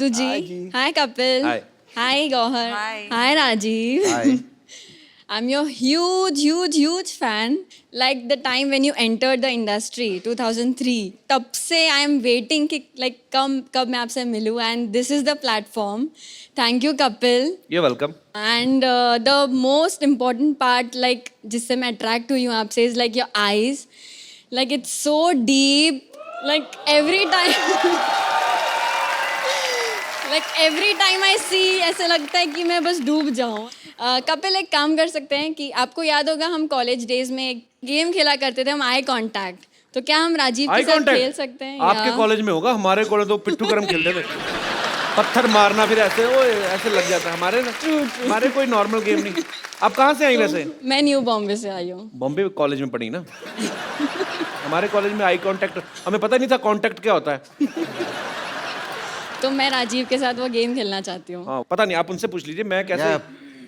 Sidhu ji. Hi Kapil. Hi. Hi Gauhar. Hi. Hi Rajiv. Hi. I'm your huge fan. Like the time when you entered the industry, 2003. तब से I am waiting कि like कब मैं आपसे मिलूँ, and this is the platform. Thank you Kapil. You're welcome. And the most important part, like जिससे मैं attract हुई हूँ आपसे, is like your eyes. Like it's so deep. Like every time I see, ऐसा लगता है कि मैं बस डूब जाऊँ. कपिल, एक काम कर सकते हैं कि आपको याद होगा हम कॉलेज डेज में एक गेम खेला करते थे, हम आई कांटेक्ट. तो क्या हम राजीव के साथ खेल सकते हैं? आपके कॉलेज में होगा, हमारे कॉलेज तो पिट्ठू गरम खेलते थे. पत्थर मारना, फिर ऐसे ओए ऐसे लग जाता है. हमारे कोई नॉर्मल गेम नहीं. आप कहाँ से आई वैसे? मैं न्यू बॉम्बे से आई हूँ. बॉम्बे कॉलेज में पढ़ी ना. हमारे कॉलेज में आई कांटेक्ट, हमें पता नहीं था कांटेक्ट क्या होता है. तो मैं राजीव के साथ वो गेम खेलना चाहती हूँ. हाँ, पता नहीं, आप उनसे पूछ लीजिए मैं कैसे.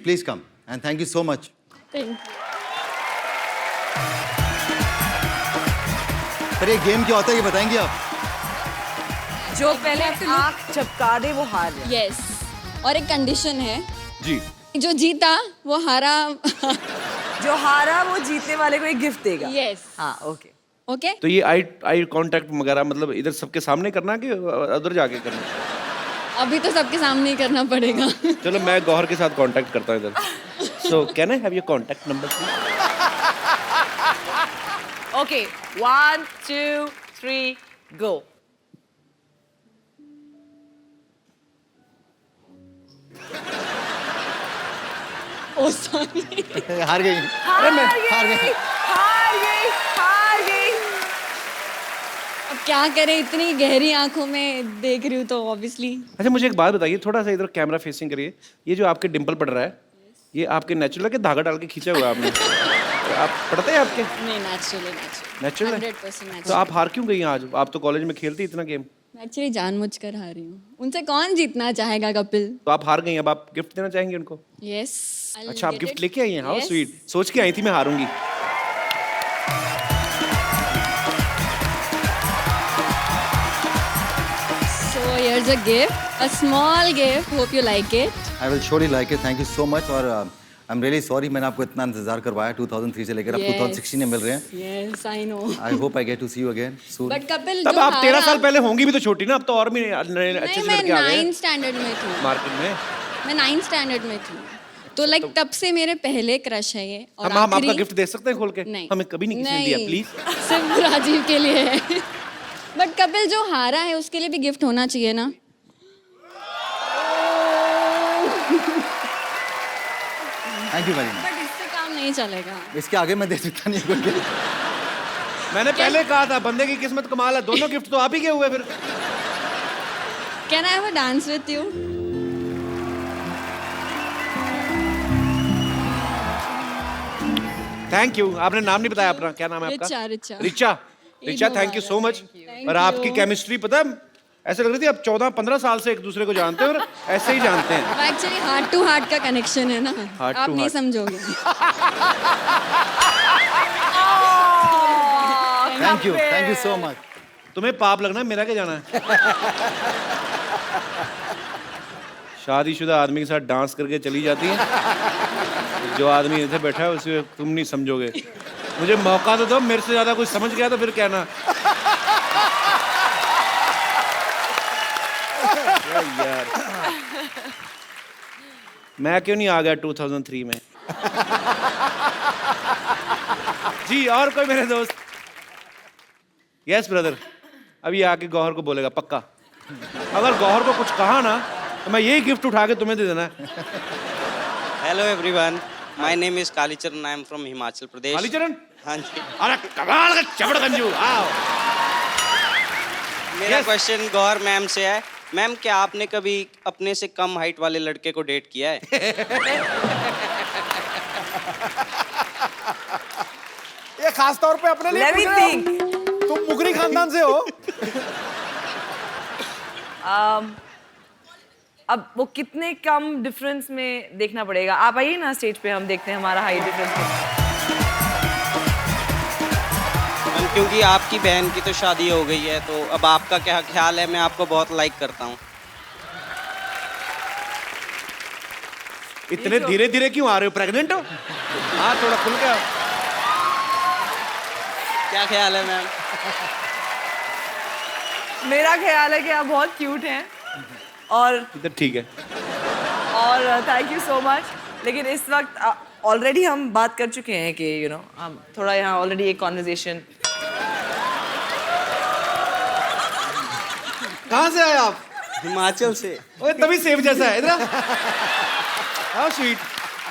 Please come and thank you so much. Thank you. Sir ये गेम क्या होता है ये बताएंगे आप? जो पहले आँख झपका दे वो हार जाए. यस. और एक कंडीशन है, जी. जो जीता वो हारा. जो हारा वो जीतने वाले को एक गिफ्ट देगा. यस. हाँ ओके. ओके. तो ये आई कांटेक्ट वगैरह मतलब इधर सबके सामने करना कि उधर जाके करना? अभी तो सबके सामने ही करना पड़ेगा. चलो मैं गौहर के साथ कांटेक्ट करता हूँ इधर. So can I have your contact number please? Okay 1 2 3 go. Oh sorry. हार गई. हार गई. अब क्या करें, इतनी गहरी आंखों में देख रही हूँ तो ऑब्वियसली. अच्छा मुझे एक बात बताइए, थोड़ा सा इधर कैमरा फेसिंग करिए. ये जो आपके डिंपल पड़ रहा है, ये आपके नेचुरल है कि धागा डाल के खींचा हुआ है आपने? आप पढ़ते हैं आपके? नहीं, नेचुरली. नेचुरल है? 100% तो नेचुरल. आप हार क्यों गई आज? आप तो कॉलेज में खेलती इतना गेम. एक्चुअली जानबूझकर हारी हूँ. उनसे कौन जीतना चाहेगा कपिल? तो आप हार गई, अब आप गिफ्ट देना चाहेंगे उनको? यस. अच्छा, आप गिफ्ट लेके आई हैं? How sweet. सोच के आई थी मैं हारूंगी. So here's a gift, a small gift. Hope you like it. I will surely like it. Thank you so much. और आई एम रियली सॉरी मैंने आपको इतना इंतजार करवाया. 2003 से लेकर अब 2016 में मिल रहे हैं. Yes, I know. I hope I get to see you again soon. But Kapil तब जो आप 13 साल हारा, पहले होंगी भी तो छोटी ना. अब तो और भी अच्छे नहीं, से मैं लड़के आ गए 9th स्टैंडर्ड में थी. मार्केट में. मैं 9th स्टैंडर्ड में थी. तो लाइक तब से मेरे पहले क्रश है ये. और हम आपका आखिरी- गिफ्ट दे सकते हैं खोल के? नहीं. हमें कभी नहीं किसी ने दिया प्लीज. सिर्फ राजीव के लिए है. बट कपिल जो हारा है उसके लिए भी गिफ्ट होना चाहिए ना. Thank you very much. But इससे काम नहीं चलेगा. इसके आगे मैं दे सकता नहीं कोई gift. मैंने पहले कहा था बंदे की किस्मत कमाल है. दोनों गिफ्ट तो आप ही के हुए फिर. Can I have a dance with you? Thank you. आपने नाम नहीं बताया अपना. क्या नाम है आपका? Richa. Richa, thank you so much. और आपकी केमिस्ट्री पता है, ऐसे लग रही थी आप 14-15 साल से एक दूसरे को जानते हैं और ऐसे ही जानते हैं. एक्चुअली हार्ट टू हार्ट का कनेक्शन है ना. Heart आप to नहीं heart. समझोगे. Thank you so much. तुम्हें पाप लगना है, मेरा क्या जाना है. शादीशुदा आदमी के साथ डांस करके चली जाती है. जो आदमी इधर बैठा है उसे तुम नहीं समझोगे. मुझे मौका तो दो. मेरे से ज्यादा कुछ समझ गया तो फिर क्या ना. यार मैं क्यों नहीं आ गया 2003 में. जी और कोई मेरे दोस्त? Yes brother. अभी आके गौहर को बोलेगा पक्का. अगर गौहर को कुछ कहा ना तो मैं यही गिफ्ट उठा के तुम्हें दे देना है. Hello everyone, my name is Kalicharan. I am from Himachal Pradesh. Kalicharan? हाँ जी. अरे कमाल का चबड़गंजू. आओ. मेरा Yes. क्वेश्चन गौहर मैम से है. मैम, क्या आपने कभी अपने से कम हाइट वाले लड़के को डेट किया है? ये खास तौर पे अपने लिए Let me पूछ रहे हो? think. तुम मुगरी खानदान से हो. अब वो कितने कम डिफरेंस में देखना पड़ेगा. आप आइए ना स्टेज पे, हम देखते हैं हमारा हाइट डिफरेंस. मैम, क्योंकि आपकी बहन की तो शादी हो गई है, तो अब आपका क्या ख्याल है? मैं आपको बहुत लाइक करता हूँ. इतने धीरे धीरे क्यों आ रहे हो? प्रेग्नेंट हो? हाँ, थोड़ा खुल के आओ। क्या ख्याल है मैम? मेरा ख्याल है कि आप बहुत क्यूट हैं और इधर ठीक है। Thank you so much. लेकिन इस वक्त ऑलरेडी हम बात कर चुके हैं कि हम थोड़ा यहाँ ऑलरेडी एक कॉन्वर्जेशन। कहाँ से आए आप? हिमाचल से। ओए तभी सेब जैसा है। इधर हाउ स्वीट।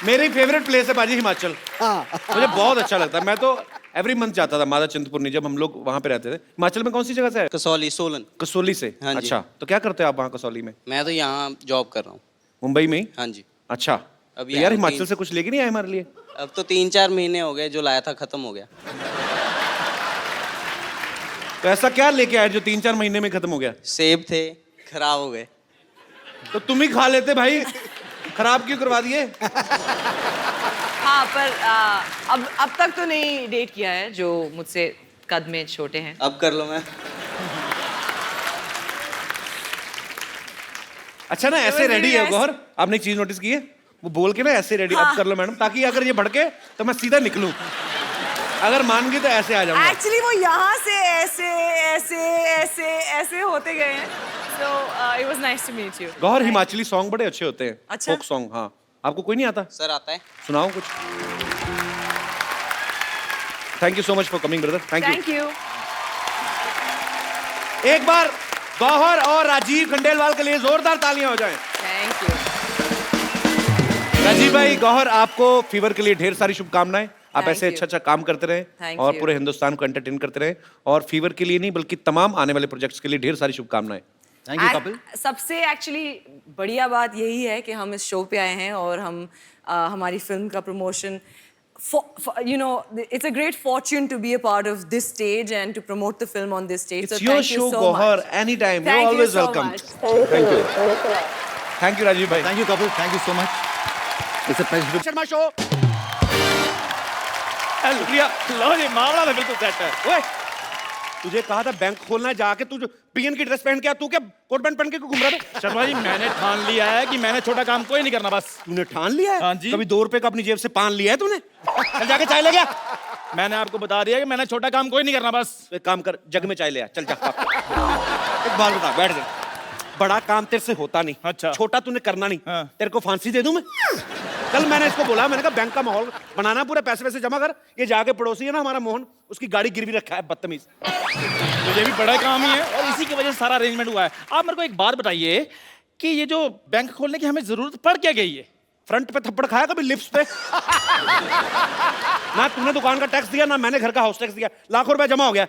मेरी फेवरेट प्लेस है बाजी, हिमाचल। मुझे बहुत अच्छा लगता है। मैं तो एवरी मंथ जाता था माता चिंतपूर्णी, जब हम लोग वहाँ पे रहते थे। हिमाचल में कौन सी जगह से है? कसौली, सोलन। कसौली से? हाँ जी। अच्छा, तो क्या करते हो आप वहाँ कसौली में? मैं तो यहाँ जॉब कर रहा हूँ। मुंबई में ही? हाँ जी। अच्छा, अभी तो यार आया हिमाचल तीन- से कुछ लेके नहीं आए हमारे लिए? अब तो 3-4 महीने हो गए, जो लाया था खत्म हो गया। तो ऐसा क्या लेके आए जो 3-4 महीने में खत्म हो गया? सेब थे, खराब हो गए। तो तुम ही खा लेते भाई, खराब क्यों करवा दिए? हाँ, पर अब तक तो नहीं डेट किया है जो मुझसे कद में छोटे हैं। अब कर लो मैम। अच्छा ना, ऐसे was रेडी really है nice. गौहर। आपने एक चीज नोटिस की है? वो बोल के ना ऐसे रेडी, अब हाँ। कर लो मैडम, ताकि अगर ये भड़के तो मैं सीधा निकलूं। अगर मान गई तो ऐसे आ जाऊंगा। एक्चुअली वो यहाँ से ऐसे ऐसे ऐसे ऐसे होते गए हैं। So it was nice to meet you. Gauhar, Himachali song बड़े अच्छे होते हैं। अच्छा? Folk song. हाँ, आपको कोई नहीं आता? सर आता है। सुनाओ कुछ। Thank you so much for coming brother. Thank thank you. You. एक बार गौहर और राजीव खंडेलवाल के लिए जोरदार तालियां हो जाएं। Thank you. राजीव भाई, गौहर, आपको फीवर के लिए ढेर सारी शुभकामनाएं। आप Thank ऐसे you. अच्छा अच्छा काम करते रहें Thank और you. पूरे हिंदुस्तान को एंटरटेन करते रहें। और फीवर के लिए नहीं बल्कि तमाम आने वाले प्रोजेक्ट्स के लिए ढेर सारी शुभकामनाएं। Thank you Kapil. सबसे एक्चुअली बढ़िया बात यही है कि हम इस शो पे आए हैं और हम हमारी फिल्म का promotion it's a great fortune to be a part of this stage and to promote the film on this stage. It's So your thank you show, so Gauhar. much. Anytime. Thank You're you always so welcome. much. Thank you. Thank you, Rajiv भाई। Thank you Kapil, thank you so much. It's a pleasure. Sharma show. शुक्रिया। लो जी, मामला तो बिल्कुल set है। ओए, तुझे कहा था बैंक खोलना है, जाके तू पीएन की ड्रेस पहन के आ, तू क्या कोट पैंट पहन के क्यों घूम रहा था? शर्मा जी, मैंने ठान लिया है कि मैंने छोटा काम कोई नहीं करना। बस तूने ठान लिया है? हाँ जी। कभी 2 रुपए का अपनी जेब से पान लिया है तूने? चल जाके चाय ले गया। मैंने आपको बता दिया कि मैंने छोटा काम कोई नहीं करना। बस तो एक काम कर, जग में चाय ले आ। चल जा। एक बार बता, बैठ जा। बड़ा काम तेरे से होता नहीं। अच्छा। छोटा तूने करना नहीं। हाँ। तेरे को फांसी दे दूं मैं? कल मैंने इसको बोला, मैंने कहा बैंक का माहौल बनाना, पूरे पैसे वैसे जमा कर। ये जाके पड़ोसी है ना हमारा मोहन, उसकी गाड़ी गिरवी रखा है, बदतमीज। मुझे भी बड़ा काम ही है और इसी की वजह से सारा अरेंजमेंट हुआ है। आप मेरे को एक बात बताइए कि ये जो बैंक खोलने की हमें जरूरत पड़ क्या गई है? फ्रंट पे थप्पड़ खाया कभी लिप्स पे? ना तूने दुकान का टैक्स दिया, ना मैंने घर का हाउस टैक्स दिया। लाखों रुपए जमा हो गया,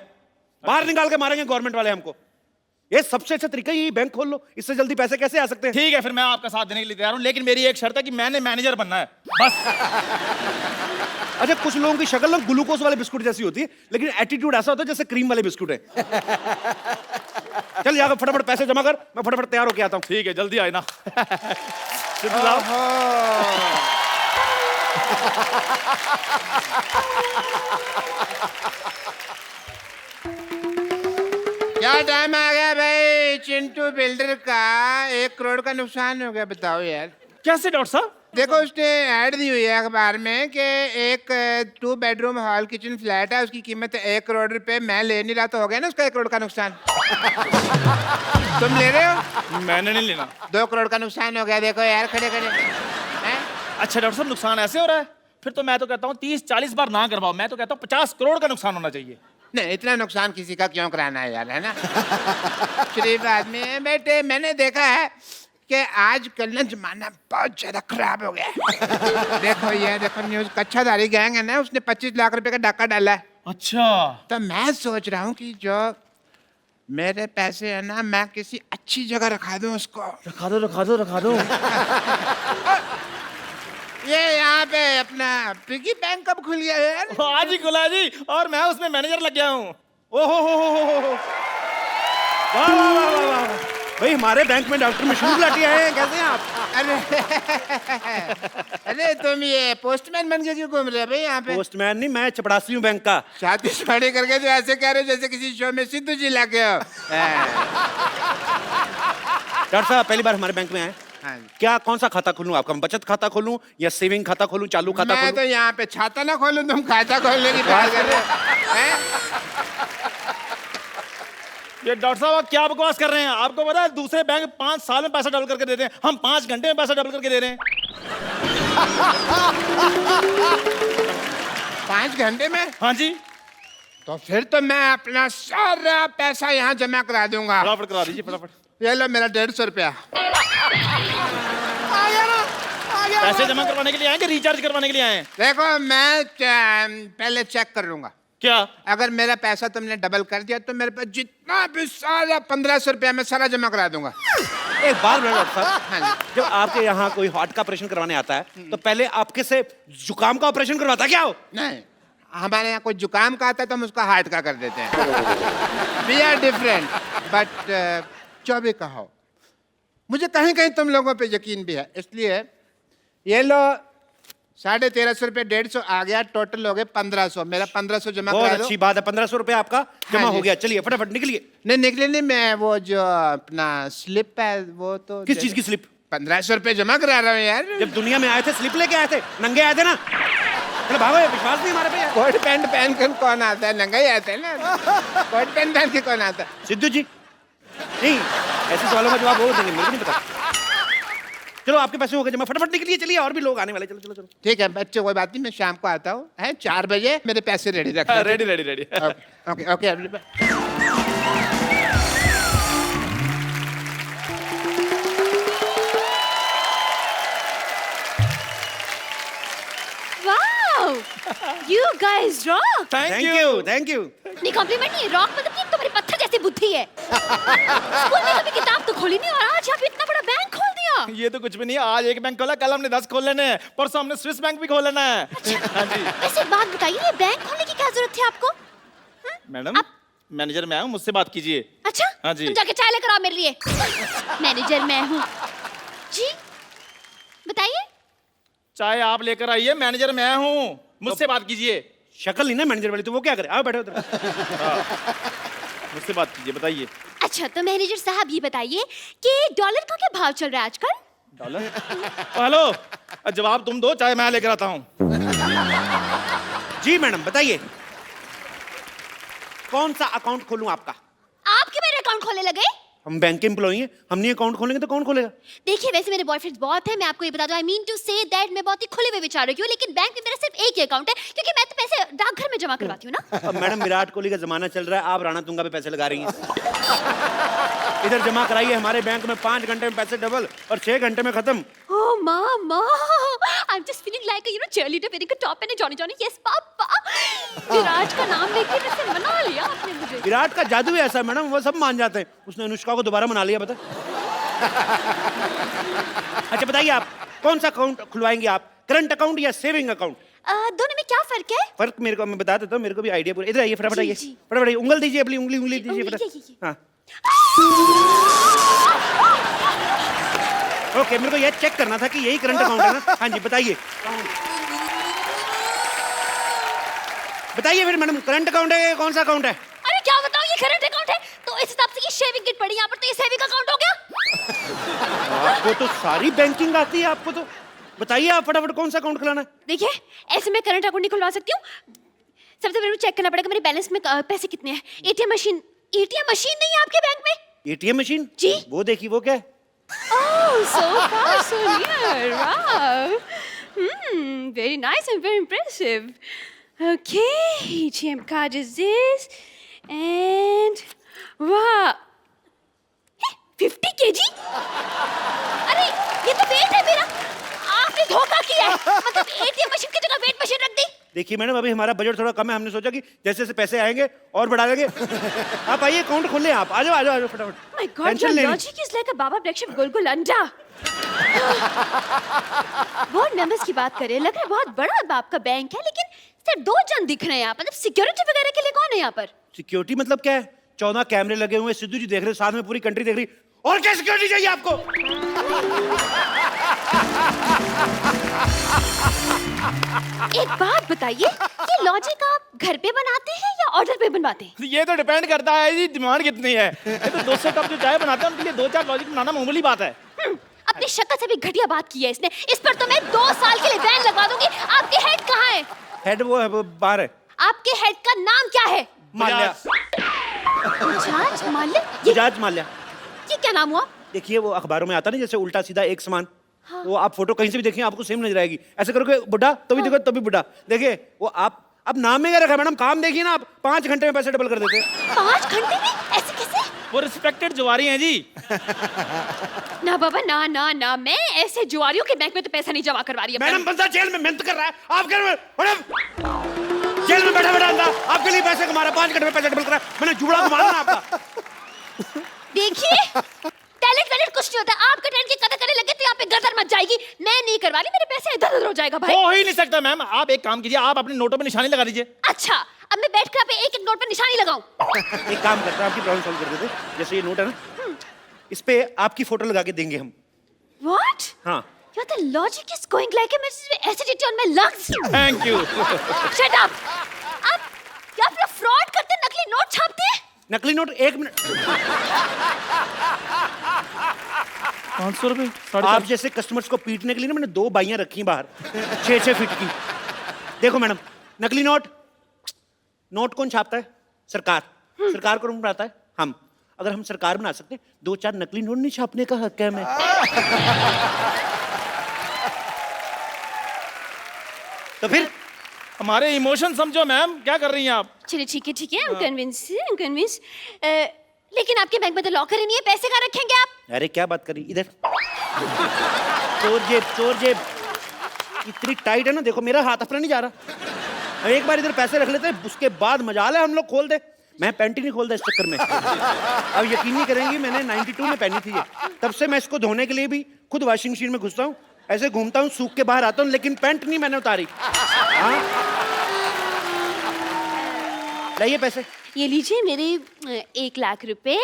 बाहर निकाल के मारेंगे गवर्नमेंट वाले हमको। ये सबसे अच्छा तरीका यही, बैंक खोल लो। इससे जल्दी पैसे कैसे आ सकते हैं? ठीक है, फिर मैं आपका साथ देने के लिए तैयार हूँ, लेकिन मेरी एक शर्त है कि मैंने मैनेजर बनना है बस। अच्छा, कुछ लोगों की शक्ल ना ग्लूकोज वाले बिस्कुट जैसी होती है, लेकिन एटीट्यूड ऐसा होता है जैसे क्रीम वाले बिस्कुट है। चल जाकर फटाफट पैसे जमा कर, मैं फटाफट तैयार होके आता हूँ। ठीक है, जल्दी आए ना। सिद्धू साहब। क्या टाइम आ गया भाई चिंटू बिल्डर का? 1 करोड़ का नुकसान हो गया, बताओ यार। कैसे डॉक्टर साहब? देखो, उसने ऐड दी हुई है अखबार में कि एक 2 बेडरूम हॉल किचन फ्लैट है, उसकी कीमत 1 करोड़ रुपए। मैं ले नहीं रहा तो हो गया ना उसका 1 करोड़ का नुकसान। तुम ले रहे हो? मैंने नहीं लेना। 2 करोड़ का नुकसान हो गया, देखो यार खड़े खड़े हैं। अच्छा डॉक्टर साहब, नुकसान ऐसे हो रहा है? फिर तो मैं तो कहता हूँ 30-40 बार ना करवाओ। मैं तो कहता हूँ 50 करोड़ का नुकसान होना चाहिए। नहीं, इतना नुकसान किसी का क्यों कराना है यार, है ना? शरीफ आदमी है बेटे। मैंने देखा है कि आजकल ना जमाना बहुत ज्यादा खराब हो गया है। देखो ये देखो, न्यूज कच्छाधारी गैंग है ना, उसने 25 लाख रुपए का डाका डाला है। अच्छा। तो मैं सोच रहा हूँ कि जो मेरे पैसे है ना, मैं किसी अच्छी जगह रखा दूं उसको। रखा दो रखा दो रखा दो। ये यहाँ पे अपना पिगी बैंक कब खुल गया यार? आज ही खुला जी, और मैं उसमें मैनेजर लग गया हूँ। ओहो हो। वाह वाह वाह वाह वाह। भाई हमारे बैंक में डॉक्टर मशहूर लाठी आए हैं, कैसे हैं आप? अरे तुम ये पोस्टमैन बन के क्यों घूम रहे हो भाई यहाँ पे? पोस्टमैन नहीं, मैं चपड़ासी हूँ बैंक का। शादी शादी करके जो ऐसे कह रहे हो जैसे किसी शो में सिद्धू जी लगे हो। डॉक्टर साहब पहली बार हमारे बैंक में आए, हाँ। क्या कौन सा खाता खोलूं आपका? बचत खाता खोलूं या सेविंग खाता खोलूं, चालू खाता मैं खोलूं? तो यहाँ पे छाता ना खोलूं, तुम खाता खोलने की बात कर रहे हो हैं? ये डॉक्टर साहब आप क्या बकवास कर रहे हैं? आपको पता है दूसरे बैंक 5 साल में पैसा डबल करके देते हैं, हम 5 घंटे में पैसा डबल करके दे रहे हैं। 5 घंटे में? हाँ जी, तो फिर तो मैं अपना सारा पैसा यहाँ जमा करा दूंगा। फटाफट करा दीजिए फटाफट। ये लो मेरा 150 रुपया। पैसे जमा करवाने के लिए आए कि रिचार्ज करवाने के लिए आए हैं? देखो मैं पहले चेक कर लूंगा, क्या? अगर मेरा पैसा तुमने डबल कर दिया तो मेरे पास जितना भी सारा 1500 रुपया मैं सारा जमा करा दूंगा। एक बात बोलो डॉक्टर साहब, हाँ जी। जब आपके यहाँ कोई हार्ट का ऑपरेशन करवाने आता है तो पहले आपके से जुकाम का ऑपरेशन करवाता है क्या हो? नहीं, हमारे यहाँ कोई जुकाम का आता है तो हम उसका हार्ट का कर देते हैं। वी आर डिफरेंट, बट जो भी कहो, मुझे कहीं कहीं तुम लोगों पे यकीन भी है, इसलिए ये लो 1350 रुपये, 150 आ गया, टोटल हो गए 1500। मेरा 1500 जमा बहुत करा दो। अच्छी बात है, 1500 रुपए आपका जमा हाँ हो जी। गया। चलिए फटाफट निकलिए। नहीं निकले नहीं, मैं वो जो अपना स्लिप है वो तो किस चीज की स्लिप? 1500 रुपये जमा करा रहा हूँ यार। जब दुनिया में आए थे स्लिप लेके आए थे, नंगे आए थे ना? चलो भागो, ये विश्वास नहीं हमारे पे यार। कोट पैंट पहन कर कौन आता है? नंगा ही आता है ना। कोट पैंट पहन के कौन आता है? सिद्धू जी नहीं, ऐसे सवालों का जवाब वो देंगे, मेरे को नहीं पता। चलो आपके पैसे हो गए जमा, फटाफट निकलिए। चलिए और भी लोग आने वाले, चलो चलो चलो। ठीक है बच्चे, कोई बात नहीं, मैं शाम को आता हूँ, है 4 बजे मेरे पैसे रेडी रखना। Ready ready ready. Okay okay. Wow! You guys rock! Thank you. Thank you. नहीं कॉम्प्लीमेंट नहीं, रॉक मतलब कि तुम्हारी पत्थर जैसी बुद्धि है। स्कूल में कभी किताब तो खोली नहीं और आज यहाँ पे इतना बड़ा बैंक खोल दिया। ये तो कुछ भी नहीं है, आज एक बैंक खोला, कल हमने 10 खोल लेने हैं, परसों हमने स्विस बैंक भी खोल लेना है। हाँ जी। वैसे एक बात बताइए, ये बैंक खोलने की क्या जरूरत थी आपको? मैडम मैनेजर मैं हूँ, मुझसे बात कीजिए। अच्छा, हाँ जी। तुम जाके चाय लेकर आओ मेरे लिए। मैनेजर मैं हूँ जी, बताइए। चाहे आप लेकर आइए, मैनेजर मैं हूँ, मुझसे बात कीजिए। शक्ल नहीं ना मैनेजर वाली, तो वो क्या करे? आओ बैठो उधर। मुझसे बात कीजिए, बताइए। अच्छा तो मैनेजर साहब ये बताइए कि डॉलर का क्या भाव चल रहा है आजकल? डॉलर? हेलो, जवाब तुम दो, चाहे मैं लेकर आता हूँ। जी मैडम बताइए, कौन सा अकाउंट खोलूं आपका? आपके मेरे अकाउंट खोलने लगे? हम बैंक के एम्प्लॉई हैं, हम नहीं अकाउंट खोलेंगे तो कौन खोलेगा? देखिए वैसे मेरे बॉयफ्रेंड्स बहुत हैं, मैं आपको ये बता दूं, I mean to say that मैं बहुत ही खुले हुए विचारों की हूँ, लेकिन बैंक में मेरा सिर्फ एक ही अकाउंट है क्योंकि मैं तो पैसे डाकघर में जमा करवाती हूँ ना। अब मैडम विराट कोहली का जमाना चल रहा है, आप राणा तुंगा पे पैसे लगा रही हैं। इधर जमा कराइए, हमारे बैंक में 5 घंटे में पैसे डबल और 6 घंटे में खत्म। Oh mama, I'm just feeling like a cheerleader wearing a top and a Johnny Johnny. Yes papa. Virat का नाम लेके वैसे मना लिया आपने मुझे। विराट का जादू ही ऐसा है मैडम, वो सब मान जाते हैं। उसने अनुष्का को दोबारा मना लिया, बता। अच्छा बताइए, आप कौन सा अकाउंट खुलवाएंगे आप, करंट अकाउंट या सेविंग अकाउंट? दोनों में क्या फर्क है? फर्क मेरे को मैं बता देता हूँ, मेरे को भी आइडिया पूरा। इधर आइए, फटाफट जी, आइए, जी। फटाफट आइए। उंगल दीजिए, अपनी उंगली दीजिए उंगली, फटाफट। ये। हाँ ओके, मेरे को ये चेक करना था कि यही करंट अकाउंट है ना? हाँ जी बताइए, बताइए फिर मैडम, करंट अकाउंट है या कौन सा अकाउंट है? अरे क्या बताओ, ये करंट अकाउंट है तो इस हिसाब से ये शेविंग किट पड़ी यहाँ पर, तो ये सेविंग अकाउंट हो गया। आपको तो सारी बैंकिंग आती है, आपको तो बताइए आप फटाफट कौन सा अकाउंट खुलाना है? देखिए ऐसे मैं करंट अकाउंट नहीं खुलवा सकती हूँ, सबसे पहले चेक करना पड़ेगा मेरे बैलेंस में पैसे कितने हैं। एटीएम मशीन नहीं है आपके बैंक में? एटीएम मशीन जी। वो देखिए, वो क्या है? Oh, so far, so near. Wow. Very nice and very impressive. Okay, ATM card is this. And wow. 50 kg? अरे ये तो वेट है मेरा। आपने धोखा किया है। मतलब ATM मशीन की जगह वेट मशीन रख दी। देखिए मैडम, अभी हमारा बजट थोड़ा कम है, हमने सोचा कि जैसे जैसे पैसे आएंगे और बढ़ा देंगे। आप आइए, अकाउंट खोल लें आप। आ जाओ फटाफट। My God, टेंशन your लेनी। logic is like a Baba Black Sheep Golgol अंडा। बोर्ड मेंबर्स की बात करें, लग रहा है बहुत बड़ा आपका बैंक है, लेकिन सिर्फ 2 जन दिख रहे हैं यहाँ पर। मतलब सिक्योरिटी वगैरह के लिए कौन है यहाँ पर? सिक्योरिटी मतलब क्या है? 14 कैमरे लगे हुए हैं, सिद्धू जी देख रहे हैं, साथ में पूरी कंट्री देख रही। और क्या सिक्योरिटी चाहिए आपको? एक बात बताइए, ये लॉजिक आप घर पे बनाते हैं या ऑर्डर पे बनवाते हैं? ये तो डिपेंड करता है जी, डिमांड कितनी है। ये तो 200 कप जो चाय बनाते हैं उनके लिए 2-4 लॉजिक बनाना मामूली बात है। अब अपनी शक्ल से भी घटिया बात की है इसने। इस पर तो मैं 2 साल के लिए बैन लगवा दूंगी। आपके हेड कहाँ है? हेड वो बाहर है। आपके हेड का नाम क्या है? माल्या। बजाज माल्या? बजाज माल्या। ये क्या नाम हुआ? देखिए वो अखबारों में आता नहीं जैसे उल्टा सीधा एक समान। वो आप फोटो कहीं से भी देखिए आपको सेम नजर आएगी। ऐसे करोगे बुढ़ा तो भी देखो तभी बुढ़ा। देखिए वो आप अब नाम में क्या रखा मैडम, काम देखिए ना आप 5 घंटे में पैसे डबल कर देते हैं। 5 घंटे में? ऐसे कैसे? वो रिस्पेक्टेड जुआरी हैं जी। ना बाबा ना ना ना, मैं ऐसे जुआरियों के बैंक में तो पैसा नहीं जमा करवा रही। मैडम बंदा जेल में मेहनत कर रहा है, आप कह रहे हो मैडम जेल में बैठा बैठा अंदर आपके लिए पैसे कमा रहा है, 5 घंटे में पैसे डबल कर रहा है। मैंने जुड़ा को मारना आपका। देखिए टैलेंट वैलेंट कुछ नहीं होता। आपके टैलेंट की कदर करने लगे तो यहाँ पे गदर मच जाएगी। मैं नहीं करवा रही, मेरे पैसे इधर उधर हो जाएगा भाई। हो ही नहीं सकता मैम। आप एक काम कीजिए, आप अपने नोटों पे निशानी लगा दीजिए। अच्छा अब मैं बैठ कर यहाँ पे एक एक नोट पे निशानी लगाऊं? एक काम करते हैं आपकी प्रॉब्लम सॉल्व कर देते हैं। जैसे ये नोट है ना, इस पे आपकी फोटो लगा के देंगे हम। What? हाँ The logic is going like a acidity on my lungs. Thank you. Shut up. आप फ्रॉड करते, नकली नोट छापते हैं? नकली नोट 1 मिनट। 500 रुपए? आप जैसे कस्टमर्स को पीटने के लिए ना मैंने 2 बाइयां रखी हैं बाहर 6-6 फीट की। देखो मैडम नकली नोट, नोट कौन छापता है? सरकार। सरकार कौन बनाता है? हम। अगर हम सरकार बना सकते 2-4 नकली नोट नहीं छापने का हक है हमें। तो फिर हमारे इमोशन समझो मैम, क्या कर रही हैं आप? चलिए ठीक है, I'm convinced. लेकिन आपके बैंक में तो लॉकर ही नहीं है, पैसे कहाँ रखेंगे आप? अरे क्या बात करी, इधर। चोर जेब इतनी टाइट है ना, देखो मेरा हाथ अपना नहीं जा रहा। एक बार इधर पैसे रख लेते हैं, उसके बाद मजाल है हम लोग खोल दे। मैं पैंट ही नहीं खोलता इस चक्कर में। अब यकीन नहीं करेंगी, मैंने 92 में पहनी थी ये। तब से मैं इसको धोने के लिए भी खुद वॉशिंग मशीन में घुसता हूँ, ऐसे घूमता हूँ, सूख के बाहर आता हूँ, लेकिन पैंट नहीं मैंने उतारी। हाँ लाइए पैसे। ये लीजिए मेरे 1 लाख रुपए,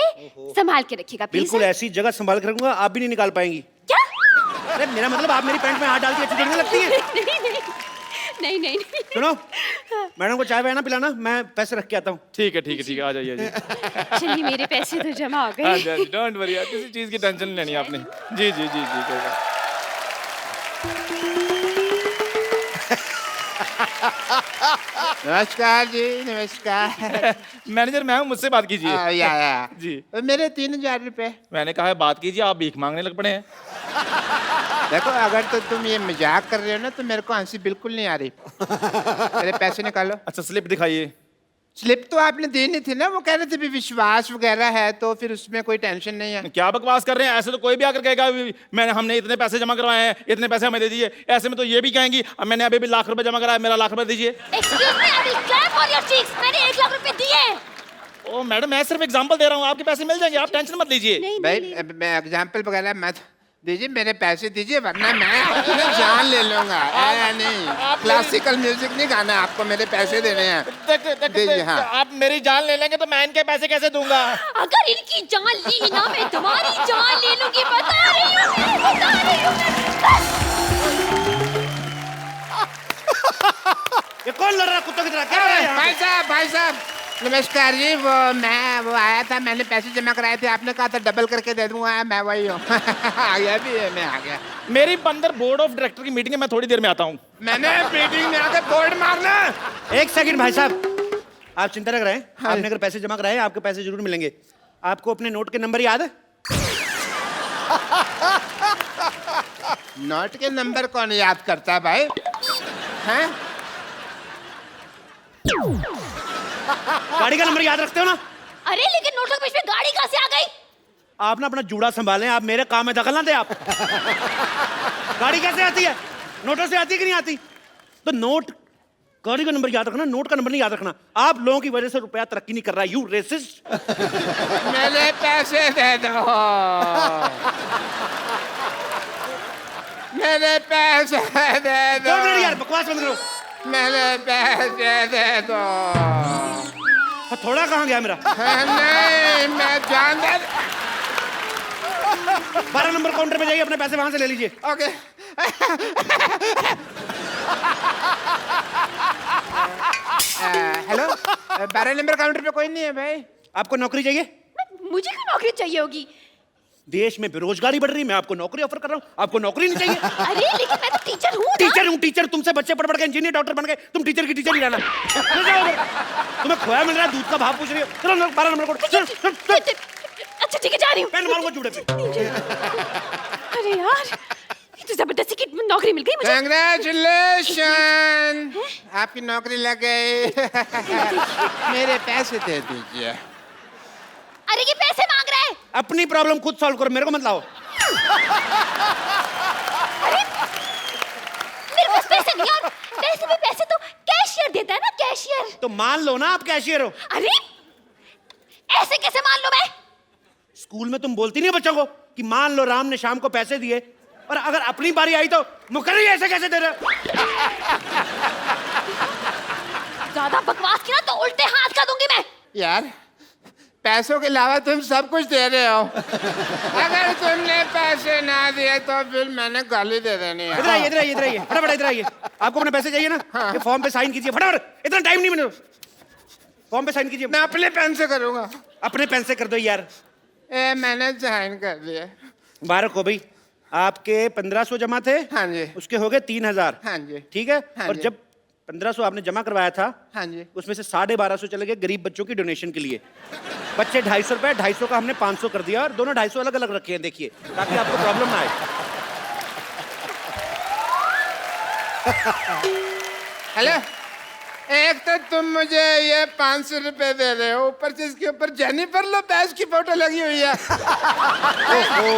संभाल के रखिएगा प्लीज। बिल्कुल ऐसी जगह संभाल कर रखूंगा, आप भी नहीं निकाल पाएंगी। क्या? अरे मेरा मतलब आप मेरी पैंट में हाथ डाल के अच्छी देखने लगती है। नहीं। सुनो मैडम को चाय ना पिलाना, मैं पैसे रख के आता हूँ। ठीक है आ जाइए। चलिए मेरे पैसे तो जमा हो गए। डोंट वरी, किसी चीज की टेंशन नहीं लेनी आपने। जी कोई बात। नमस्कार जी, नमस्कार। मैनेजर मैम मुझसे बात कीजिए। या जी। मेरे 3000 रुपए। मैंने कहा है बात कीजिए, आप भीख मांगने लग पड़े हैं। देखो अगर तो तुम ये मजाक कर रहे हो ना तो मेरे को हंसी बिल्कुल नहीं आ रही। मेरे पैसे निकालो। अच्छा स्लिप दिखाइए। स्लिप तो आपने देनी थी ना, वो कह रहे थे भी विश्वास वगैरह है तो फिर उसमें कोई टेंशन नहीं है। क्या बकवास कर रहे हैं? ऐसे तो कोई भी आकर कहेगा हमने इतने पैसे जमा करवाए हैं, इतने पैसे हमें दे दीजिए। ऐसे में तो ये भी कहेंगी अब मैंने अभी लाख रुपए जमा कराया, मेरा लाख रुपए दीजिए। Excuse me, I will clap on your cheeks. मैंने 1 लाख रुपए दिए। ओ मैडम मैं सिर्फ एग्जांपल दे रहा हूँ, आपके पैसे मिल जाएंगे, आप टेंशन मत लीजिए। भाई मैं एग्जाम्पल वगैरह मत दीजिए, मेरे पैसे दीजिए वरना मैं अपनी जान ले लूंगा। नहीं क्लासिकल म्यूजिक नहीं गाना आपको, मेरे पैसे देने हैं। दीजिए। हाँ आप मेरी जान ले लेंगे तो मैं इनके पैसे कैसे दूंगा? अगर इनकी जान ली ना मैं तुम्हारी जान ले लूंगी, बता रही हूँ। ये कौन लड़ रहा है कुत्तों की तरह? क्या हो रहा है यहाँ पे? भाई साहब नमस्कार जी। वो आया था, मैंने पैसे जमा कराए थे, आपने कहा था डबल करके दे दूंगा, मैं वही हूँ। आ गया भी है, मैं आ गया। मेरी अंदर बोर्ड ऑफ डायरेक्टर की मीटिंग है, मैं थोड़ी देर में आता हूँ। मैंने मीटिंग में आकर बोर्ड मारना। 1 सेकंड भाई साहब, आप चिंता न करें। आपने अगर पैसे जमा कराए आपके पैसे जरूर मिलेंगे। आपको अपने नोट के नंबर याद है? नोट के नंबर कौन याद करता है भाई? हैं? गाड़ी का नंबर याद रखते हो ना? अरे लेकिन नोटों के बीच में गाड़ी कहाँ से आ गई? आप ना अपना जूड़ा संभालें, आप मेरे काम में दखल ना दे। आप गाड़ी कैसे आती है? नोटों से आती है कि नहीं आती? तो नोट गाड़ी का नंबर याद रखना, नोट का नंबर नहीं याद रखना। आप लोगों की वजह से रुपया तरक्की नहीं कर रहा। You racist. मेरे पैसे दे दो। मेरे पैसे दे दो। यार बकवास बंद करो। मेरे पैसे दे दो। थोड़ा कहाँ गया मेरा? नहीं मैं जान दे। 12 नंबर काउंटर पे जाइए, अपने पैसे वहां से ले लीजिए। ओके। हेलो 12 नंबर काउंटर पे कोई नहीं है भाई। आपको नौकरी चाहिए? मुझे क्यों नौकरी चाहिए होगी? देश में बेरोजगारी बढ़ रही है, मैं आपको नौकरी ऑफर कर रहा हूँ, आपको नौकरी नहीं चाहिए? अरे लेकिन मैं तो टीचर हूँ ना। टीचर हूँ टीचर, तुमसे बच्चे पढ़ पढ़ के इंजीनियर डॉक्टर बन गए, तुम टीचर की टीचर ही रहना। तुम्हें खोया मिल रहा है, दूध का भाव पूछ रही हो। चलो 12 नंबर कोड, चल चल चल। अच्छा ठीक है, जा रही हूँ। पेन मारूंगा जूड़े पे। अरे यार, ये तो जबरदस्ती की नौकरी मिल गई मुझे। कंग्रेचुलेशन, आपकी नौकरी लग गई। मेरे पैसे दे दीजिए। अरे ये पैसे मांग रहा है। अपनी प्रॉब्लम खुद सॉल्व करो, मेरे को मत लाओ। मेरे पास पैसे नहीं, और पैसे भी पैसे तो कैशियर देता है ना, कैशियर। तो मान लो ना आप कैशियर हो। अरे ऐसे कैसे मान लो मैं? स्कूल में तुम बोलती नहीं बच्चों को कि मान लो राम ने शाम को पैसे दिए, और अगर अपनी बारी आई तो मुकर्री ऐसे कैसे दे रहे? ज्यादा बकवास की ना तो उल्टे हाथ का दूंगी मैं। यार पैसों के अलावा तुम सब कुछ दे रहे हो। अगर तुमने पैसे ना दिए तो फिर मैंने गाली दे देनी है। इधर आइए, इधर आइए, इधर आइए, फटाफट इधर आइए। आपको अपने पैसे चाहिए ना? ये फॉर्म पे साइन कीजिए फटाफट, इतना टाइम नहीं मिले। फॉर्म पे साइन कीजिए। मैं अपने पेन से करूंगा। अपने पेन से कर दो यार। मैंने साइन कर दिया। मुबारक हो भाई, आपके 1500 जमा थे। हाँ जी। उसके हो गए 3000। हाँ जी। ठीक है। हाँ और जी। जब 1500 आपने जमा करवाया था, हाँ जी। उसमें से 1250 चले गए गरीब बच्चों की डोनेशन के लिए। बच्चे 250 रुपए, 250 का हमने 500 कर दिया, और दोनों 250 अलग अलग रखे हैं, देखिए, ताकि आपको प्रॉब्लम ना आए। हेलो, एक तो तुम मुझे ये 500 रुपए दे रहे हो, ऊपर से इसके ऊपर जेनिफर लोपेज की फोटो लगी हुई है। ओहो,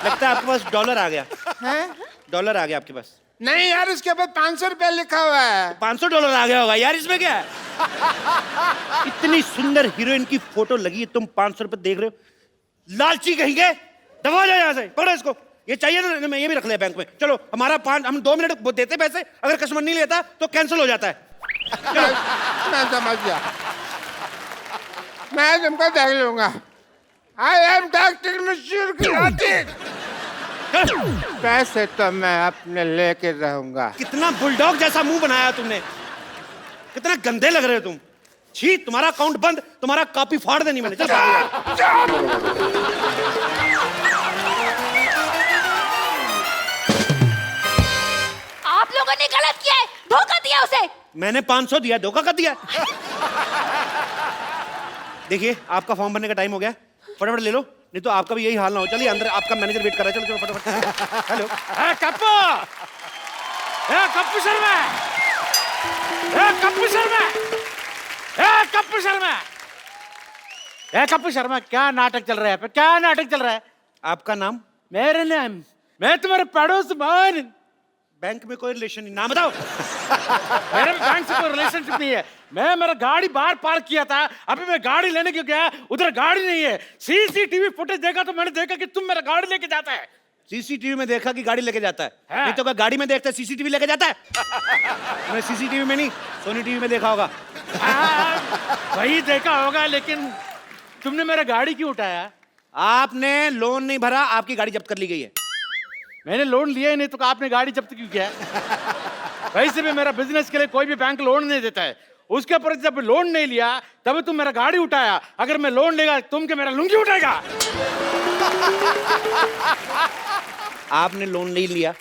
लगता है आपके पास डॉलर आ गया। हैं? डॉलर आ गया आपके पास। नहीं यार, उसके ऊपर 500 रुपए लिखा हुआ है। 500 डॉलर आ गया होगा यार, इसमें क्या है? इतनी सुंदर हीरोइन की फोटो लगी है, तुम 500 रुपए देख रहे हो? लालची कहेंगे, दबा जाओ यहाँ से, पकड़ो इसको। ये चाहिए ना, मैं ये भी रख लिया बैंक में। चलो हम 2 मिनट देते पैसे, अगर कस्टमर नहीं लेता तो कैंसिल हो जाता है। मैं समझ गया, मैं तुमको देख लूंगा। आई एम डॉक्टर मशहूर की। पैसे तो मैं अपने लेके रहूंगा। कितना बुलडॉग जैसा मुंह बनाया तुमने, कितना गंदे लग रहे हो तुम। छी, तुम्हारा अकाउंट बंद, तुम्हारा कॉपी फाड़ देनी मैंने। चल आप लोगों ने गलत किया है, धोखा दिया उसे। मैंने 500 दिया, धोखा कर दिया। देखिए, आपका फॉर्म भरने का टाइम हो गया, फटाफट ले लो, नहीं तो आपका भी यही हाल ना हो। चलिए अंदर, आपका मैनेजर वेट कर रहा है। चलो चलो फटाफट। हेलो, कप्पू, कप्पू शर्मा, कप्पू शर्मा, कप्पू शर्मा, कप्पू शर्मा, क्या नाटक चल रहा है? क्या नाटक चल रहा है? आपका नाम? मेरे नाम, मैं तुम्हारे पड़ोस मान। बैंक में कोई रिलेशन नहीं, नाम बताओ। मेरे बैंक से कोई रिलेशनशिप नहीं है। मैं मेरा गाड़ी बाहर पार्क किया था, अभी मैं गाड़ी लेने क्यों गया, उधर गाड़ी नहीं है। सीसीटीवी फुटेज देखा तो मैंने देखा कि तुम मेरा गाड़ी लेके जाता है। सीसीटीवी में देखा कि गाड़ी लेके जाता है, हाँ। नहीं तो क्या गाड़ी में देखता है सीसीटीवी लेके जाता है? मैं सीसीटीवी में नहीं, सोनी टीवी में देखा होगा। वही देखा होगा, लेकिन तुमने मेरा गाड़ी क्यों उठाया? आपने लोन नहीं भरा, आपकी गाड़ी जब्त कर ली गई है। मैंने लोन लिया ही नहीं तो आपने गाड़ी जब्त क्यों किया? वैसे भी मेरा बिजनेस के लिए कोई भी बैंक लोन नहीं देता है। उसके ऊपर जब लोन नहीं लिया तब तुम मेरा गाड़ी उठाया। अगर मैं लोन लेगा तुम के मेरा लुंगी उठाएगा? आपने लोन नहीं लिया,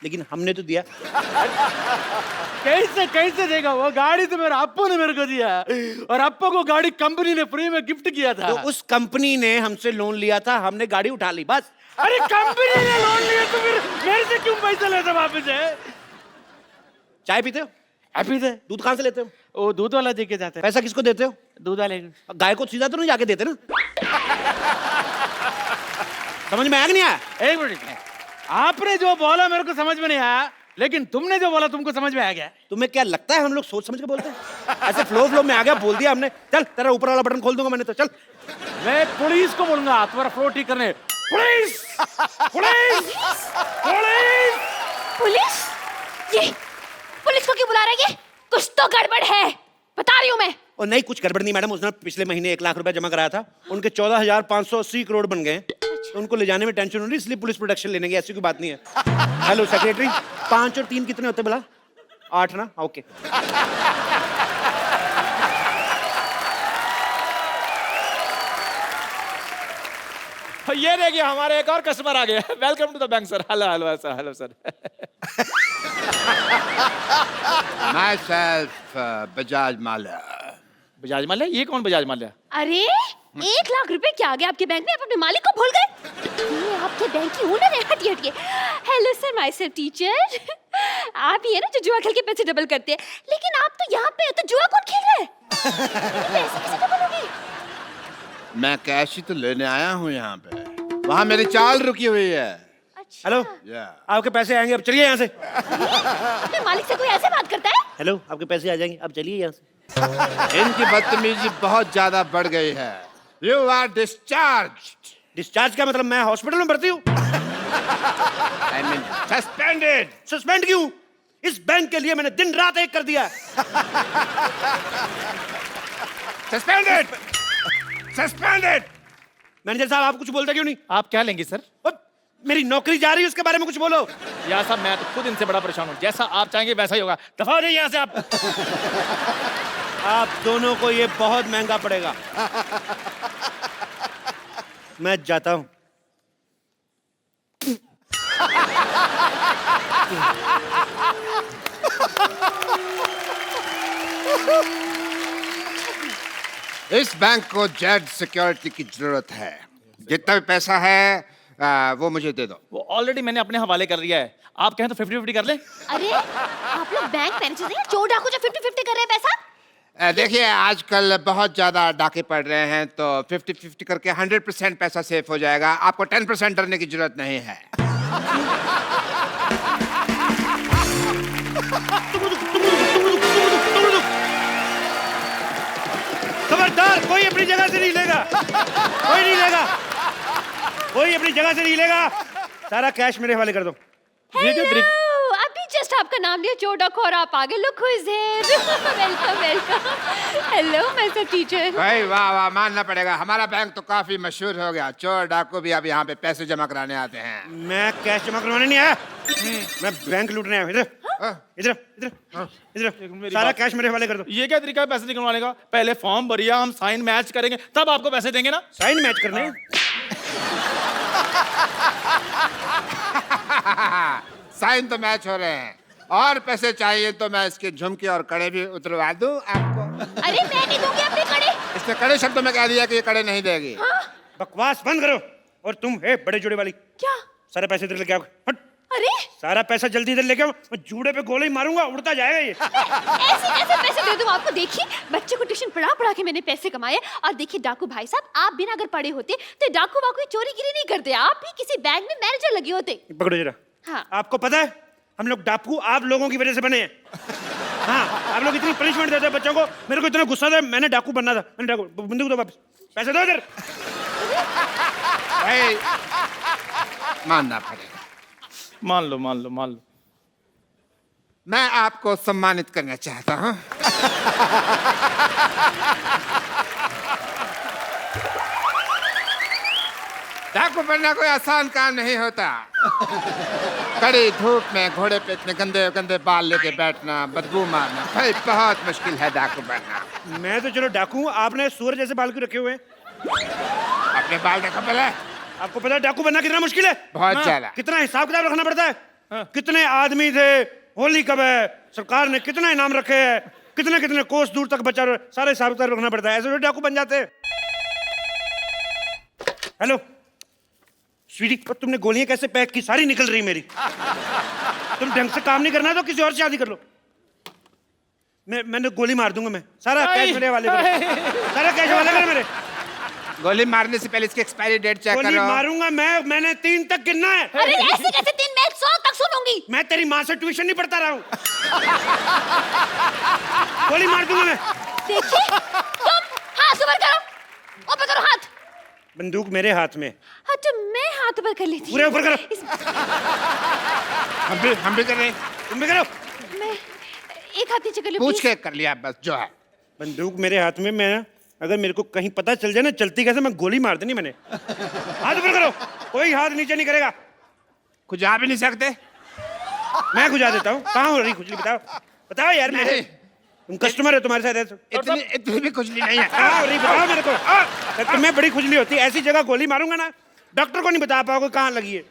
लेकिन हमने तो दिया। कैसे कैसे देगा? वो गाड़ी तो मेरा अप्पू ने मेरे को दिया, और अप्पू को गाड़ी कंपनी ने फ्री में गिफ्ट किया था। तो उस कंपनी ने हमसे लोन लिया था, हमने गाड़ी उठा ली, बस। अरे कंपनी ने लोन लिया तो फिर मेरे से क्यों पैसा लेते वापस है? चाय पीते हो? पीते। दूध कहाँ से लेते हो? वो दूध वाला दे के जाता है। पैसा किसको देते हो? दूध वाले। गाय को सीधा तो नहीं जाके देते ना? समझ में आया कि नहीं आया? एक मिनट, आपने जो बोला मेरे को समझ में नहीं आया, लेकिन तुमने जो बोला तुमको समझ में आ गया। तुम्हें क्या लगता है हम लोग सोच समझ के बोलते हैं? ऐसे फ्लो में आ गया, बोल दिया हमने। चल, तेरा ऊपर वाला बटन खोल दूंगा मैंने तो। चल, मैं पुलिस को बोलूंगा तुम्हारा फ्लो ठीक करने। Police, police, police, police? ये पुलिस को क्यों बुला रहा है? ये कुछ तो गड़बड़ है, बता रही हूँ मैं। और नहीं, कुछ गड़बड़ नहीं मैडम। उसने पिछले महीने 1 लाख रुपया जमा कराया था, उनके 14,580 करोड़ बन गए। तो उनको ले जाने में टेंशन हो रही, इसलिए पुलिस प्रोटेक्शन लेने की। ऐसी कोई बात नहीं है। हेलो सेक्रेटरी, 5 और 3 कितने होते बोला? 8 ना? ओके। ये देखिए हमारे एक और कस्टमर आ गया। Welcome to the bank sir. Hello hello sir, hello sir. Myself Bajaj Mallya. Bajaj Mallya? ये कौन बजाज माल्या? अरे 1 लाख रुपए क्या आ गया आपके बैंक में? आप अपने मालिक को भूल गए? ये आपके बैंक की ओनर है। हटिए हटिए। Hello sir, myself teacher. आप ही है ना जो जुआ खेल के पैसे डबल करते हैं, लेकिन आप तो यहाँ पे है, तो जुआ कौन खेल रहा है? पैसे कैसे डबल होंगे? मैं कैश ही तो लेने आया हूँ यहाँ पे। वहाँ मेरी चाल रुकी हुई है। अच्छा। हेलो, आपके पैसे आएंगे, अब चलिए यहाँ से। अपने मालिक से कोई ऐसे बात करता है? हेलो, आपके पैसे आ जाएंगे, अब चलिए यहाँ से। इनकी बदतमीजी बहुत ज्यादा बढ़ गई है। You are discharge. डिस्चार्ज का मतलब मैं हॉस्पिटल में भर्ती हूँ? I mean suspended. सस्पेंड क्यों? इस बैंक के लिए मैंने दिन रात एक कर दिया। सस्पेंडेड। सस्पेंडेड। मैनेजर साहब, आप कुछ बोलते क्यों नहीं? आप क्या लेंगे सर? मेरी नौकरी जा रही है, उसके बारे में कुछ बोलो। यार साहब, मैं तो खुद इनसे बड़ा परेशान हूँ। जैसा आप चाहेंगे वैसा ही होगा। दफा हो जाइए यहाँ से आप। आप दोनों को ये बहुत महंगा पड़ेगा। मैं जाता हूं। इस बैंक को जेड सिक्योरिटी की जरूरत है। जितना भी पैसा है वो मुझे दे दो। वो ऑलरेडी मैंने अपने हवाले कर दिया है। आप कहें तो 50-50 कर लें? अरे आप लोग बैंक मैनेजर हैं, चोर डाकू जो 50-50 कर रहे हैं पैसा? देखिए आजकल बहुत ज्यादा डाके पड़ रहे हैं, तो 50-50 करके 100% पैसा सेफ हो जाएगा। आपको 10% डरने की जरूरत नहीं है। खबरदार, कोई अपनी जगह से नहीं लेगा। कोई नहीं लेगा। कोई अपनी जगह से नहीं लेगा। सारा कैश मेरे हवाले कर दो। हेलो, अभी जस्ट आपका नाम लिया चोर डाकू और आप आगे। Look who is here. Welcome welcome. Hello mister teacher. भाई वाह वाह, मानना पड़ेगा, हमारा बैंक तो काफी मशहूर हो गया। चोर डाकू भी अब यहाँ पे पैसे जमा कराने आते हैं। मैं कैश जमा करवाने नहीं आया, मैं बैंक लूटने आया। इधर इधर इधर इधर, सारा कैश मेरे हवाले कर दो। ये क्या तरीका है पैसे निकलवाने का? पहले फॉर्म भरिए, हम साइन मैच करेंगे, तब आपको पैसे देंगे ना। साइन मैच करने? साइन तो मैच हो रहे हैं, और पैसे चाहिए तो मैं इसके झुमके और कड़े भी उतरवा दूं आपको। अरे मैं नहीं दूंगी अपने कड़े। इसने कड़े शब्दों में कह दिया कि ये कड़े नहीं देगी। बकवास बंद करो। और तुम है बड़े जोड़े वाली, क्या? सारे पैसे इधर लेके आओ। हट। अरे सारा पैसा जल्दी इधर लेके आओ, मैं जूड़े पे गोली मारूंगा, उड़ता जाएगा ये। ऐसे कैसे पैसे दे दूं आपको? देखिए बच्चे को ट्यूशन पढ़ा पढ़ा के मैंने पैसे कमाए। और देखिए डाकू भाई साहब, आप बिना अगर पढ़े होते तो डाकू वाकू चोरी गिरी नहीं करते। आप भी किसी बैंक में मैनेजर लगे होते। पकड़ो जरा। हाँ। आपको पता है हम लोग डाकू आप लोगों की वजह से बने हैं। हाँ, आप लोग इतनी पनिशमेंट देते हैं बच्चों को, मेरे को इतना गुस्सा था, मैंने डाकू बनना था। मैंने डाकू, बंदूक दो वापस, पैसे दो इधर। भाई मानना पड़ेगा। मान लो मान लो मान लो। मैं आपको सम्मानित करना चाहता हूं। डाकू बनना कोई आसान काम नहीं होता। कड़ी धूप में घोड़े पे इतने गंदे गंदे बाल लेके बैठना, बदबू मारना, भाई बहुत मुश्किल है डाकू बनना। मैं तो चलो डाकू हूं, आपने सूअर जैसे बाल क्यों रखे हुए हैं? अपने बाल देखो पहले। आपको पता है डाकू बनना कितना मुश्किल है? बहुत ज्यादा। कितना हिसाब किताब रखना पड़ता है। कितने आदमी थे, होली कब है, सरकार ने कितना इनाम रखे हैं, कितने कितने कोस दूर तक बचा, सारे हिसाब किताब रखना पड़ता है। ऐसे तो डाकू बन जाते हैं। हेलो स्वीटी, तुमने गोलियां कैसे पैक की? सारी निकल रही मेरी। तुम ढंग से काम नहीं करना तो किसी और से शादी कर लो। मैंने गोली मार दूंगा। मैं सारा कैश मेरे वाले करो। सारा कैश वाले करो मेरे। गोली मारने से पहले इसकी एक्सपायरी डेट चेक गोली करो। मारूंगा मैंने 3 तक गिनना है। अरे ऐसे कैसे 3? मैं 100 तक सुनूंगी। मैं तेरी माँ से ट्यूशन नहीं पढ़ता रहा हूँ। गोली मार दूंगा मैं। देखिए तुम हाथ ऊपर करो। ऊपर करो हाथ। बंदूक मेरे हाथ में। हाँ तो मैं हाथ ऊपर कर लेती। पूरे ऊपर करो। हम भी कर रहे हैं। तुम भी करो। मैं एक हाथ नीचे कर लूं पूछ प्लीज? के कर लिया बस जो है। बंदूक मेरे हाथ में। मैं अगर मेरे को कहीं पता चल जाए ना चलती कैसे, मैं गोली मार देनी मैंने। हाथ ऊपर करो। कोई हाथ नीचे नहीं करेगा। खुजा भी नहीं सकते। मैं खुजा देता हूँ। कहाँ हो रही खुजली? बताओ बताओ यार। मेरे तुम कस्टमर है, तुम्हारे साथ ऐसे इतनी भी खुजली नहीं है। कहाँ हो रही बताओ मेरे को। तुम्हें बड़ी खुजली होती है, ऐसी जगह गोली मारूंगा ना डॉक्टर को नहीं बता पाओगे कहाँ लगी है।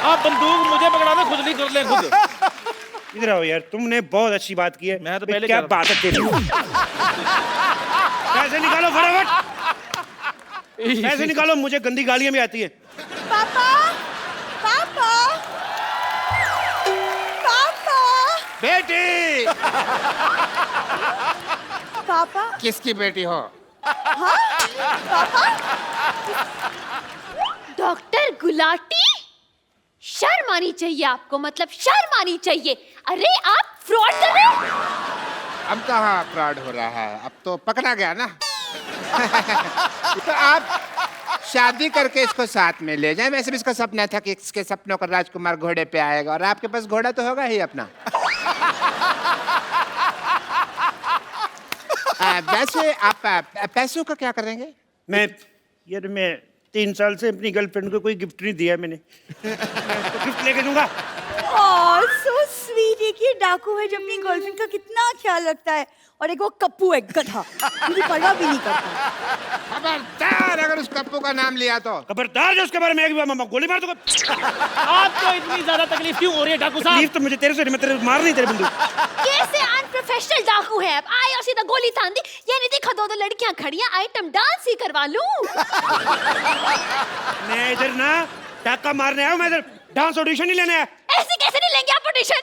आप बंदूक मुझे पकड़ा दो, खुद नहीं कर ले खुद। इधर आओ यार, तुमने बहुत अच्छी बात की है। मैं तो पहले क्या कह रहा बात है तेरी। पैसे निकालो फटाफट, पैसे निकालो, मुझे गंदी गालियां भी आती है। पापा पापा पापा बेटी पापा किसकी बेटी हो? डॉक्टर गुलाटी, शर्म आनी चाहिए आपको, मतलब शर्म आनी चाहिए। अरे आप फ्रॉड कर रहे हो। अब कहाँ फ्रॉड हो रहा है, अब तो पकड़ा गया ना। तो आप शादी करके इसको साथ में ले जाएं। वैसे भी इसका सपना था कि इसके सपनों का राजकुमार घोड़े पे आएगा, और आपके पास घोड़ा तो होगा ही अपना। वैसे आप पैसों का क्या करेंगे? मैं 3 साल से अपनी गर्लफ्रेंड को कोई गिफ्ट नहीं दिया मैंने। तो गिफ्ट लेके दूंगा। ओह सो स्वीट, एक ये डाकू है जो अपनी गर्लफ्रेंड का कितना ख्याल रखता है, और एक वो कप्पू है गधा, मुझे परवाह भी नहीं करता। खबरदार अगर उस कप्पू का नाम लिया तो। खबरदार जो उसके बारे में एक बार मामा गोली मार दूंगा। आपको इतनी ज्यादा तकलीफ क्यों हो रही है डाकू साहब? तकलीफ तो मुझे तेरे से नहीं, मैं तेरे मार नहीं तेरे बंदूक। कैसे अनप्रोफेशनल डाकू है आप? आए और सीधा गोली तान दी। ये नहीं देखा दो लड़कियां खड़ी हैं, आइटम डांस ही करवा लूं। मैं इधर ना डाका मारने आया हूं, मैं इधर डांस ऑडिशन नहीं लेने आया। ऐसे कैसे नहीं लेंगे आप ऑडिशन?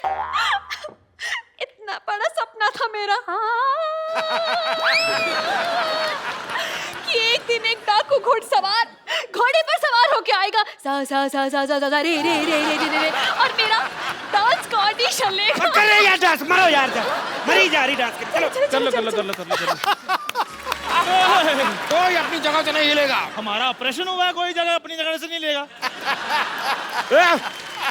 इतना बड़ा सपना था मेरा कि एक दिन एक डाकू घुड़सवार घोड़े पर सवार होके आएगा, सा सा सा सा सा सा रे रे रे रे रे रे, और मेरा डांस का ऑडिशन लेगा। करे यार डांस, मारो यार डांस, मरी जा रही डांस के। चलो कर लो। कोई अपनी जगह से नहीं हिलेगा। हमारा ऑपरेशन हुआ है, कोई जगह अपनी जगह से नहीं लेगा।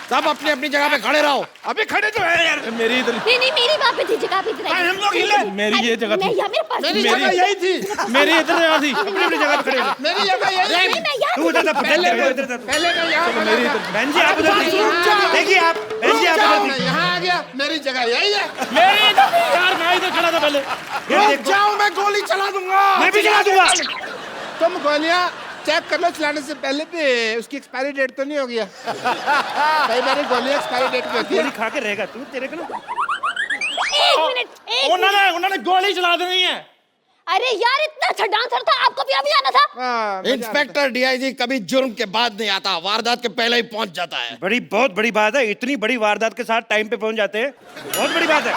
सब अपनी अपनी जगह पे खड़े रहो। अभी खड़े तो है यार। मेरी इधर, नहीं मेरी वहाँ पे थी जगह पे, इधर आई। हम लोग हिले। मेरी ये जगह थी, मैं यहाँ, मेरे पास मेरी जगह यही थी। मेरी इधर यहाँ थी। अपनी अपनी जगह पे खड़े हो। मेरी जगह यही थी। नहीं, मैं यहाँ तू उधर था, पहले उधर था। मैं यहाँ मेरी इधर, बहन जी आप उधर देखिए, देखिए आप, बहन जी आप उधर मैं देखिए। यहाँ आ गया, मेरी जगह यही है। मेरी इधर यार, मैं इधर खड़ा था पहले। जाओ, मैं गोली चला दूंगा। मैं भी चला दूंगा। तुम गोलियां चेक कर लो चलाने से पहले भी, उसकी एक्सपायरी डेट तो नहीं हो गया? कई बार गोलियां एक्सपायरी डेट पे होती है। गोली खा के रहेगा तू, तेरे को ना। एक मिनट। उन्होंने गोली चला देनी है। अरे यार इतना अच्छा डांसर था, आपको भी अभी आना था। इंस्पेक्टर डीआईजी कभी जुर्म के बाद नहीं आता, वारदात के पहले ही पहुंच जाता है। बहुत बड़ी बात है, इतनी बड़ी वारदात के साथ टाइम पे पहुंच जाते हैं। बहुत बड़ी बात है,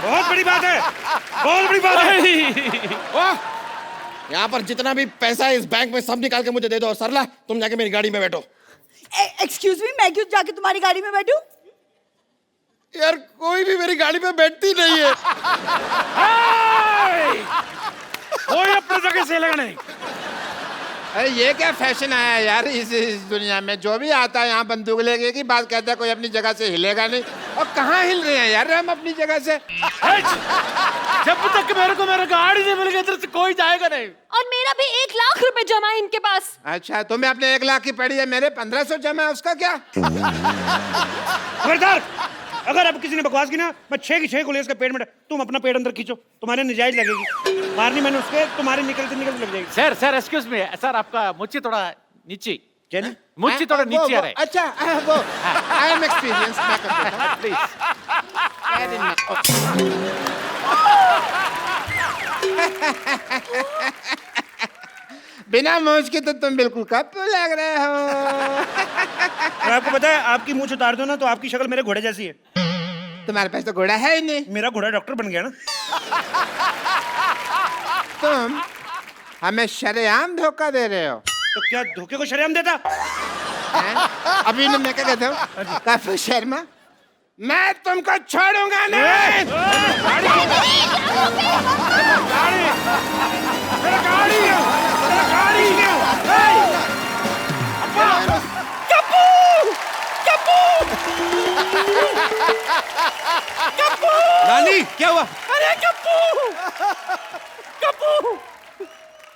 बहुत बड़ी बात है, बहुत बड़ी बात है। यहाँ पर जितना भी पैसा है इस बैंक में सब निकाल के मुझे दे दो। सरला तुम जाके मेरी गाड़ी में बैठो। एक्सक्यूज मी, मैं क्यों जाके तुम्हारी गाड़ी में बैठूं? यार कोई भी मेरी गाड़ी में बैठती नहीं है। कोई अपने जगह से लगा नहीं। अरे ये क्या फैशन आया यार इस दुनिया में? जो भी आता है यहाँ बंदूक लेके की बात कहता है, कोई अपनी जगह से हिलेगा नहीं। और कहाँ हिल रहे हैं यार हम अपनी जगह से? जब तक मेरे को मेरा गाड़ी नहीं मिल गई इधर से कोई जाएगा नहीं। और मेरा भी 1 लाख रुपए जमा है इनके पास। अच्छा तुम्हें अपने 1 लाख की पड़ी है, मेरे 1500 जमा है, उसका क्या? खबरदार, अगर अब किसी ने बकवास की ना, मैं 6 की 6 गोली इसका पेट में। तुम अपना पेट अंदर खींचो, तुम्हारे नजायज लगेगी। मारनी मैंने उसके, तुम्हारे निकलते निकलते लग जाएगी। सर एक्सक्यूज मी सर, आपका मुच्ची थोड़ा नीचे, क्या नहीं? मुच्ची थोड़ा नीचे आ रहा है। अच्छा वो आई एम एक्सपीरियंस, मैं कर देता हूँ प्लीज। बिना मौज के तो तुम बिल्कुल कप्पू लग रहे हो। और आपको पता है, आपकी मूंछ उतार दो ना तो आपकी शक्ल मेरे घोड़े जैसी है। तुम्हारे पास तो घोड़ा है ही नहीं। मेरा घोड़ा डॉक्टर बन गया ना। तुम हमें शरेआम धोखा दे रहे हो। तो क्या धोखे को शरेआम देता? हैं? अभी ना मैं क्या कहता हूँ, कप्पू शर्मा, मैं तुमको छोड़ूंगा नहीं। नानी क्या हुआ? अरे कप्पू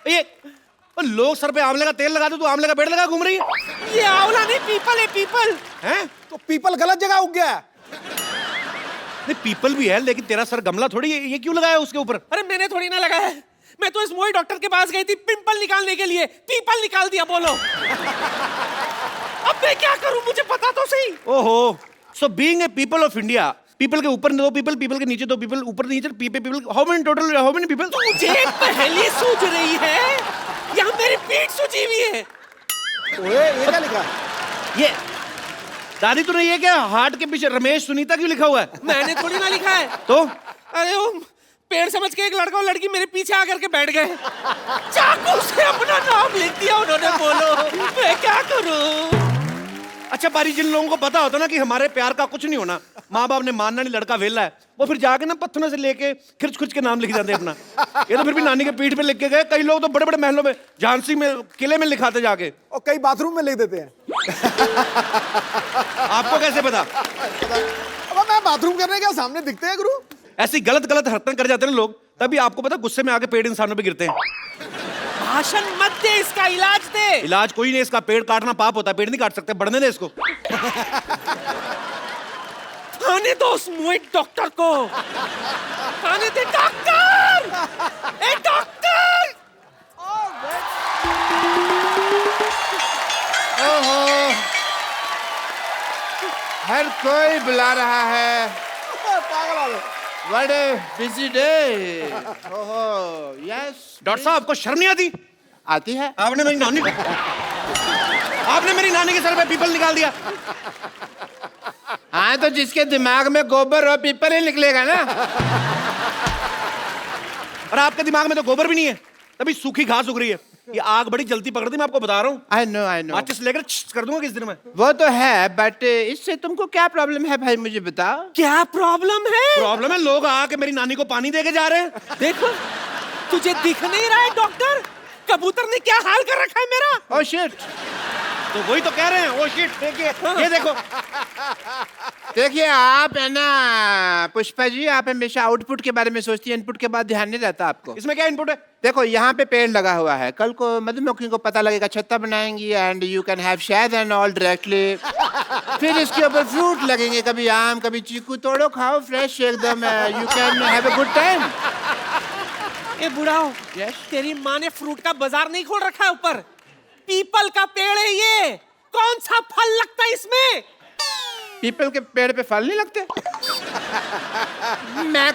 ये लोग सर पे आंवले का तेल लगा दो, तू आंवले का पेड़ लगा घूम रही है। ये आंवला नहीं, पीपल है, पीपल। हैं? तो पीपल गलत जगह उग गया। नहीं पीपल भी है, लेकिन तेरा सर गमला थोड़ी है, ये क्यों लगाया उसके ऊपर? अरे मैंने थोड़ी ना लगाया है, मैं तो इस मोई डॉक्टर के पास गई थी पिंपल निकालने के लिए, पीपल निकाल दिया। बोलो अब मैं क्या करूं, मुझे पता तो सही। ओहो, so being a people of India, people के ऊपर 2 पीपल, पीपल के नीचे 2 पीपल, ऊपर नीचे people, how many total, how many people? मुझे पहले सूझ रही है, यहाँ मेरी पीठ सूझी हुई है। ओए ये क्या लिखा? ये दादी तूने ये क्या हार्ट के पीछे रमेश सुनीता क्यों लिखा हुआ है? मैंने थोड़ी ना लिखा है। तो अरे वो पेड़ समझ के एक लड़का और लड़की मेरे पीछे आकर के बैठ गए, चाकू से अपना नाम लिख दिया उन्होंने। बोलो मैं क्या करूं? अच्छा पारी, जिन लोगों को पता होता ना कि हमारे प्यार का कुछ नहीं होना, माँ बाप ने मानना नहीं, लड़का वेला है, वो फिर जाके ना पत्थरों से लेके खिर्च खुच के नाम लिख जाते अपना। ये तो फिर भी नानी के पीठ पे लिख के गए। कई लोग तो बड़े बड़े महलों में, झांसी में, किले में लिखाते जाके, और कई बाथरूम में लिख देते हैं। आपको कैसे पता? अब मैं बाथरूम करने क्या सामने दिखते हैं गुरु? ऐसी गलत गलत हरकतें कर जाते हैं ना लोग, तभी आपको पता गुस्से में आके पेड़ इंसानों पे गिरते हैं। भाषण मत दे, इसका इलाज दे। इलाज कोई नहीं, इसका पेड़ काटना पाप होता है, पेड़ नहीं काट सकते, बढ़ने दे इसको। आने दो उस मोई डॉक्टर को, आने दे। डॉक्टर, ए डॉक्टर। ओहो, हर कोई बुला रहा है। पागल वाले। What a busy day. ओहो, yes. डॉक्टर साहब आपको शर्म नहीं आती? आती है। आपने मेरी नानी के सर पे पीपल निकाल दिया। हाँ तो जिसके दिमाग में गोबर और पीपल ही निकलेगा ना। और आपके दिमाग में तो गोबर भी नहीं है, तभी सूखी घास उग रही है। ये आग बड़ी जल्दी पकड़ती, मैं आपको बता रहा हूँ। I know. माचिस लेकर कर दूंगा किस दिन में। वो तो है, बट इससे तुमको क्या प्रॉब्लम है भाई, मुझे बताओ। क्या प्रॉब्लम है? प्रॉब्लम है लोग आके मेरी नानी को पानी दे के जा रहे हैं। देखो तुझे दिख नहीं रहा है डॉक्टर, कबूतर ने क्या हाल कर रखा है मेरा। Oh shit. तो वही तो कह रहे हैं, ओ शिट। देखिए ये देखो। देखिए आप है ना पुष्पा जी, आप हमेशा आउटपुट के बारे में सोचती है, इनपुट के बाद ध्यान नहीं रहता आपको। इसमें क्या इनपुट है? देखो यहाँ पे पेड़ लगा हुआ है, कल को मधुमक्खी को पता लगेगा, छत्ता बनाएंगी एंड यू कैन हैव शहद एंड ऑल डायरेक्टली। फिर इसके ऊपर फ्रूट लगेंगे, कभी आम कभी चीकू, तोड़ो खाओ फ्रेश एकदम, you can have a good time. ए बुढ़ाओ, तेरी माँ ने फ्रूट का बाजार नहीं खोल रखा है ऊपर? पीपल का पेड़ है ये, कौन सा फल लगता है इसमें? पीपल के पेड़ पे फल नहीं लगते? मैं